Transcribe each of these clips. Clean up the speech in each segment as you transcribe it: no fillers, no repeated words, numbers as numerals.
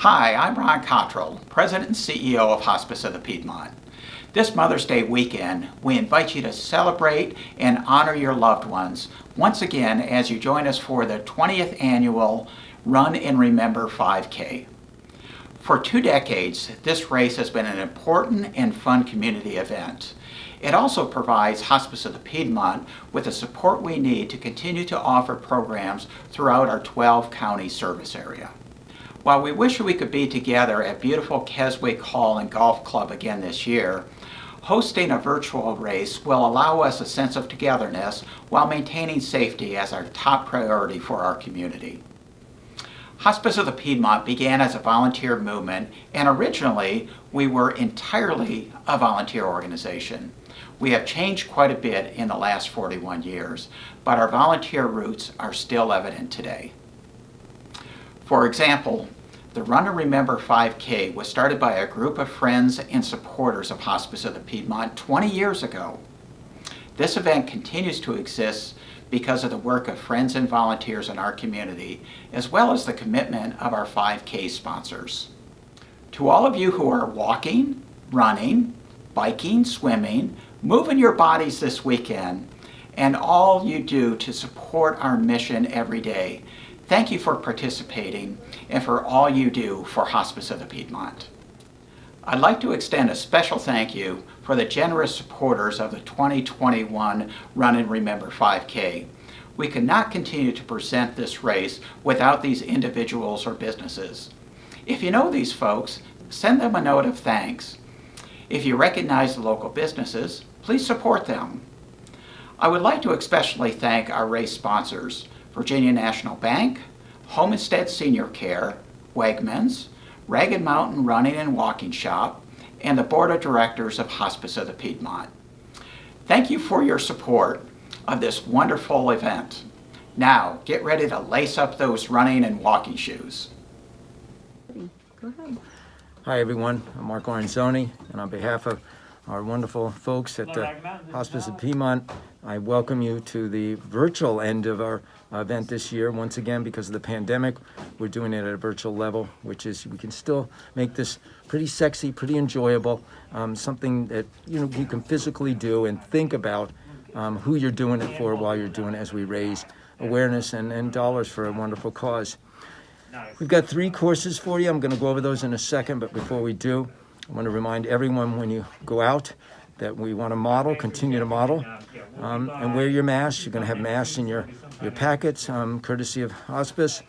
Hi, I'm Ron Cottrell, President and CEO of Hospice of the Piedmont. This Mother's Day weekend, we invite you to celebrate and honor your loved ones once again as you join us for the 20th annual Run and Remember 5K. For 2 decades, this race has been an important and fun community event. It also provides Hospice of the Piedmont with the support we need to continue to offer programs throughout our 12-county service area. While we wish we could be together at beautiful Keswick Hall and Golf Club again this year, hosting a virtual race will allow us a sense of togetherness while maintaining safety as our top priority for our community. Hospice of the Piedmont began as a volunteer movement, and originally we were entirely a volunteer organization. We have changed quite a bit in the last 41 years, but our volunteer roots are still evident today. For example, the Run and Remember 5K was started by a group of friends and supporters of Hospice of the Piedmont 20 years ago. This event continues to exist because of the work of friends and volunteers in our community, as well as the commitment of our 5K sponsors. To all of you who are walking, running, biking, swimming, moving your bodies this weekend, and all you do to support our mission every day, thank you for participating and for all you do for Hospice of the Piedmont. I'd like to extend a special thank you for the generous supporters of the 2021 Run and Remember 5K. We could not continue to present this race without these individuals or businesses. If you know these folks, send them a note of thanks. If you recognize the local businesses, please support them. I would like to especially thank our race sponsors, Virginia National Bank, Homestead Senior Care, Wegmans, Ragged Mountain Running and Walking Shop, and the Board of Directors of Hospice of the Piedmont. Thank you for your support of this wonderful event. Now, get ready to lace up those running and walking shoes. Go ahead. Hi everyone, I'm Mark Lorenzoni, and on behalf of our wonderful folks at the Hospice of Piedmont, I welcome you to the virtual end of our event this year. Once again, because of the pandemic, we're doing it at a virtual level, which is we can still make this pretty sexy, pretty enjoyable, something that you can physically do and think about who you're doing it for while you're doing it, as we raise awareness and dollars for a wonderful cause. We've got 3 courses for you. I'm going to go over those in a second, but before we do, I want to remind everyone when you go out that we want to model, continue to model, and wear your masks. You're going to have masks in your packets, courtesy of Hospice.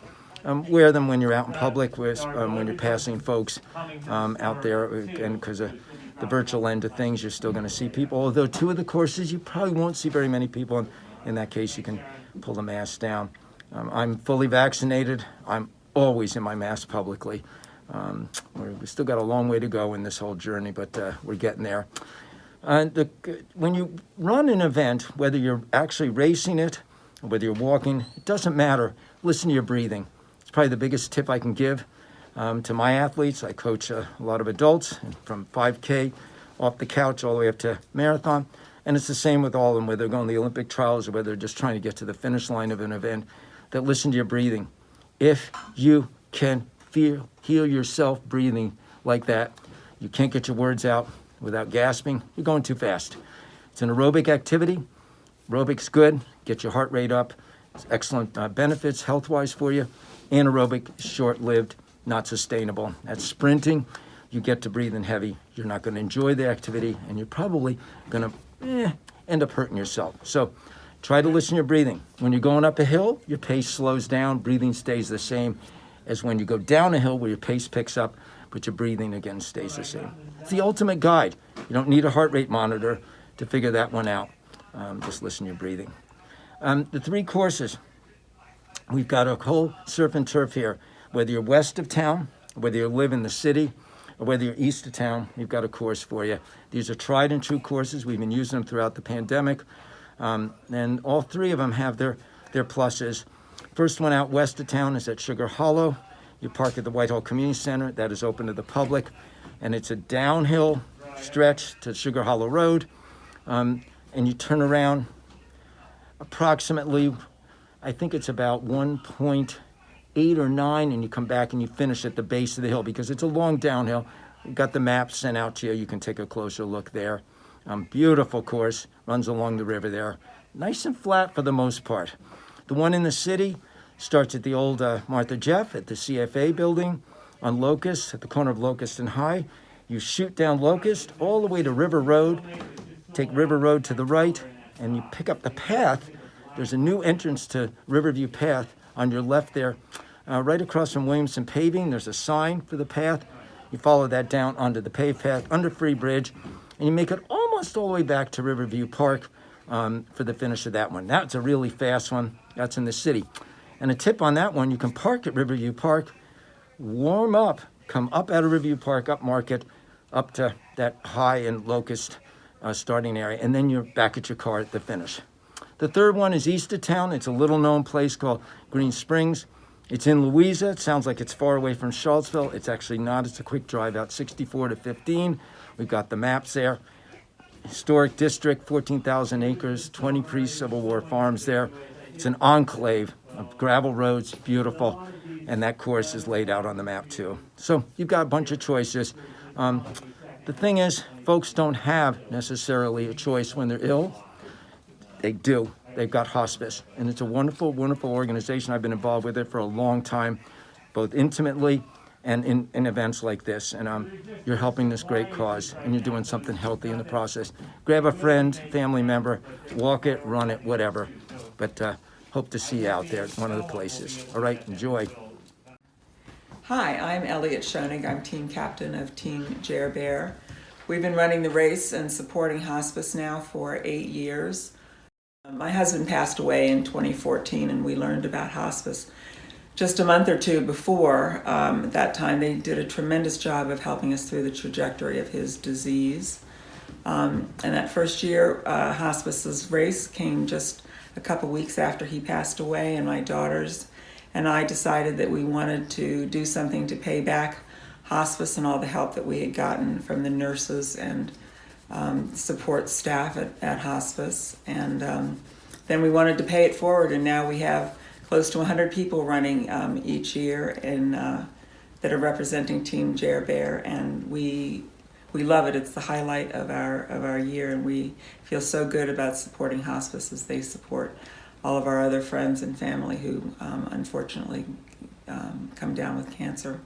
Wear them when you're out in public, when you're passing folks out there, and because of the virtual end of things, you're still going to see people. Although 2 of the courses, you probably won't see very many people, and in that case, you can pull the mask down. I'm fully vaccinated. I'm always in my mask publicly. We still got a long way to go in this whole journey, but we're getting there. When you run an event, whether you're actually racing it or whether you're walking, it doesn't matter. Listen to your breathing. It's probably the biggest tip I can give to my athletes. I coach a lot of adults, from 5K off the couch all the way up to marathon. And it's the same with all of them, whether they're going to the Olympic trials or whether they're just trying to get to the finish line of an event, that listen to your breathing. If you can heal yourself breathing like that, you can't get your words out without gasping, you're going too fast. It's an aerobic activity. Aerobic's good, get your heart rate up. It's excellent benefits health-wise for you. Anaerobic, short-lived, not sustainable. That's sprinting. You get to breathing heavy. You're not going to enjoy the activity, and you're probably going to end up hurting yourself. So try to listen to your breathing. When you're going up a hill, your pace slows down. Breathing stays the same as when you go down a hill where your pace picks up, but your breathing again stays the same. It's the ultimate guide. You don't need a heart rate monitor to figure that one out. Just listen to your breathing. The 3 courses, we've got a whole surf and turf here. Whether you're west of town, whether you live in the city, or whether you're east of town, we've got a course for you. These are tried and true courses. We've been using them throughout the pandemic. And all 3 of them have their pluses. First one out west of town is at Sugar Hollow. You park at the Whitehall Community Center. That is open to the public. And it's a downhill stretch to Sugar Hollow Road. And you turn around approximately, I think it's about 1.8 8 or 9, and you come back and you finish at the base of the hill because it's a long downhill. We've got the map sent out to you. You can take a closer look there. Beautiful course, runs along the river there. Nice and flat for the most part. The one in the city starts at the old Martha Jeff at the CFA building on Locust, at the corner of Locust and High. You shoot down Locust all the way to River Road, take River Road to the right, and you pick up the path. There's a new entrance to Riverview Path on your left there. Right across from Williamson Paving, there's a sign for the path. You follow that down onto the paved path under Free Bridge, and you make it almost all the way back to Riverview Park for the finish of that one. That's a really fast one. That's in the city. And a tip on that one, you can park at Riverview Park, warm up, come up out of Riverview Park, up Market, up to that High and Locust starting area, and then you're back at your car at the finish. The third one is east of town. It's a little known place called Green Springs. It's in Louisa. It sounds like it's far away from Charlottesville. It's actually not. It's a quick drive out 64 to 15. We've got the maps there. Historic district, 14,000 acres, 20 pre-Civil War farms there. It's an enclave of gravel roads, beautiful, and that course is laid out on the map too. So you've got a bunch of choices. The thing is, folks don't have necessarily a choice when they're ill. They do. They've got hospice, and it's a wonderful, wonderful organization. I've been involved with it for a long time, both intimately and in events like this. And you're helping this great cause, and you're doing something healthy in the process. Grab a friend, family member, walk it, run it, whatever. But hope to see you out there at one of the places. All right, enjoy. Hi, I'm Elliot Schoenig. I'm team captain of Team Jer Bear. We've been running the race and supporting hospice now for 8 years. My husband passed away in 2014, and we learned about hospice just a month or two before. At that time, they did a tremendous job of helping us through the trajectory of his disease. And that first year, hospice's race came just a couple weeks after he passed away, and my daughters and I decided that we wanted to do something to pay back hospice and all the help that we had gotten from the nurses and support staff at hospice. And then we wanted to pay it forward, and now we have close to 100 people running each year that are representing Team Jer Bear, and we love it. It's the highlight of our year, and we feel so good about supporting hospice as they support all of our other friends and family who unfortunately come down with cancer.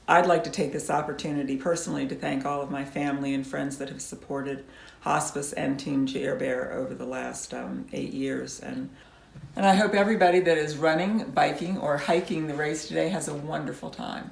I'd like to take this opportunity personally to thank all of my family and friends that have supported hospice and Team Jer Bear over the last 8 years. And I hope everybody that is running, biking, or hiking the race today has a wonderful time.